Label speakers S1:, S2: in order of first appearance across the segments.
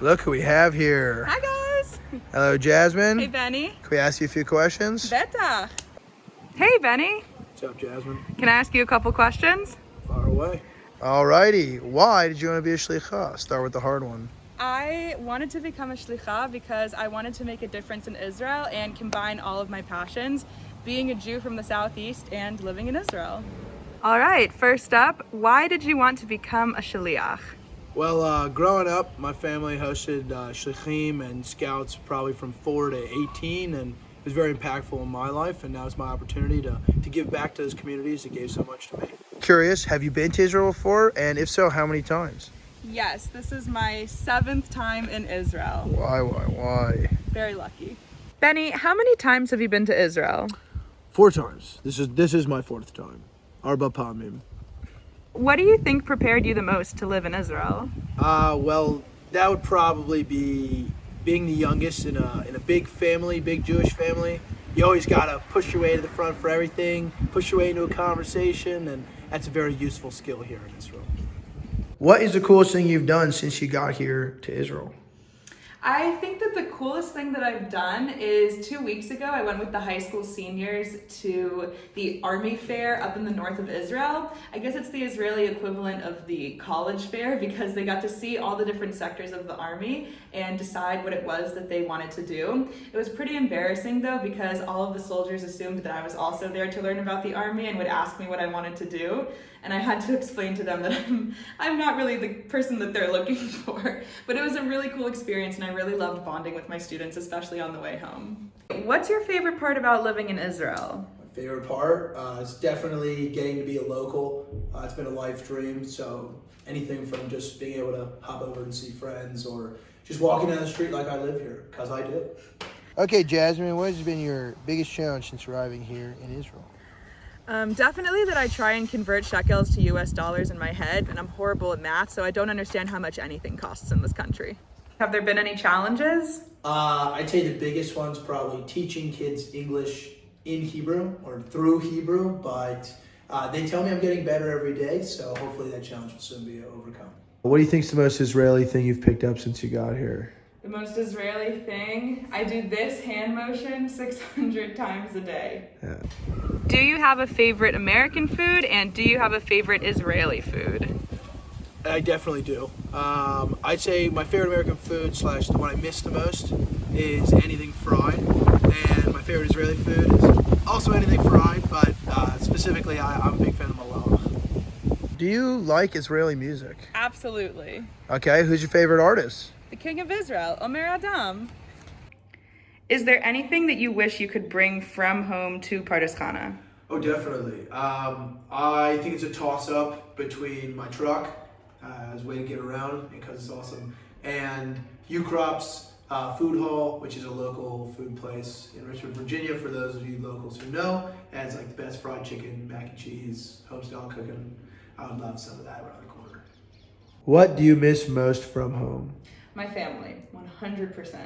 S1: Look who we have here.
S2: Hi guys.
S1: Hello, Jasmine.
S2: Hey Benny.
S1: Can we ask you a few questions?
S2: Beta. Hey Benny.
S1: What's up, Jasmine?
S2: Can I ask you a couple questions?
S1: Far away. Alrighty. Why did you want to be a shlicha? Start with the hard one.
S2: I wanted to become a shlicha because I wanted to make a difference in Israel and combine all of my passions, being a Jew from the southeast and living in Israel. All right, first up, why did you want to become a shliach?
S1: Well, growing up, my family hosted shlichim and scouts probably from 4 to 18, and it was very impactful in my life, and now it's my opportunity to give back to those communities that gave so much to me. Curious, have you been to Israel before? And if so, how many times?
S2: Yes, this is my 7th time in Israel.
S1: Why?
S2: Very lucky. Benny, how many times have you been to Israel?
S1: 4 times. This is my 4th time. Arba Pamim.
S2: What do you think prepared you the most to live in Israel?
S1: Well, that would probably be being the youngest in a big family, big Jewish family. You always gotta push your way to the front for everything, push your way into a conversation, and that's a very useful skill here in Israel. What is the coolest thing you've done since you got here to Israel?
S2: I think that the coolest thing that I've done is 2 weeks ago, I went with the high school seniors to the Army Fair up in the north of Israel. I guess it's the Israeli equivalent of the college fair because they got to see all the different sectors of the Army and decide what it was that they wanted to do. It was pretty embarrassing though because all of the soldiers assumed that I was also there to learn about the Army and would ask me what I wanted to do. And I had to explain to them that I'm not really the person that they're looking for. But it was a really cool experience and I really loved bonding with my students, especially on the way home. What's your favorite part about living in Israel?
S1: My favorite part is definitely getting to be a local. It's been a life dream, so anything from just being able to hop over and see friends or just walking down the street like I live here, because I do. Okay, Jasmine, what has been your biggest challenge since arriving here in Israel?
S2: Definitely that I try and convert shekels to US dollars in my head, and I'm horrible at math, so I don't understand how much anything costs in this country. Have there been any challenges?
S1: I'd say the biggest one's probably teaching kids English in Hebrew or through Hebrew, but they tell me I'm getting better every day, so hopefully that challenge will soon be overcome. What do you think is the most Israeli thing you've picked up since you got here?
S2: The most Israeli thing? I do this hand motion 600 times a day.
S1: Yeah.
S2: Do you have a favorite American food, and do you have a favorite Israeli food?
S1: I definitely do. I'd say my favorite American food / the one I miss the most is anything fried. And my favorite Israeli food is also anything fried, but specifically I'm a big fan of malach. Do you like Israeli music?
S2: Absolutely.
S1: Okay, who's your favorite artist?
S2: The King of Israel, Omer Adam. Is there anything that you wish you could bring from home to Pardes Chana?
S1: Oh, definitely. I think it's a toss-up between my truck as a way to get around because it's awesome, and U-Crop's Food Hall, which is a local food place in Richmond, Virginia, for those of you locals who know. And it's like the best fried chicken, mac and cheese, home-style cooking. I would love some of that around the corner. What do you miss most from home?
S2: My family, 100%.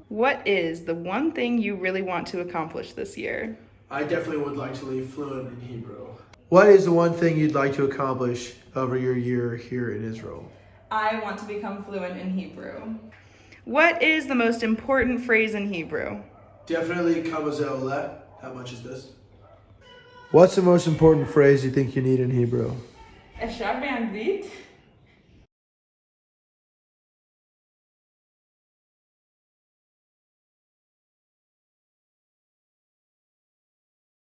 S2: What is the one thing you really want to accomplish this year?
S1: I definitely would like to leave fluent in Hebrew. What is the one thing you'd like to accomplish over your year here in Israel?
S2: I want to become fluent in Hebrew. What is the most important phrase in Hebrew?
S1: Definitely kama ze oleh. How much is this? What's the most important phrase you think you need in Hebrew?
S2: Efshar be'anvit?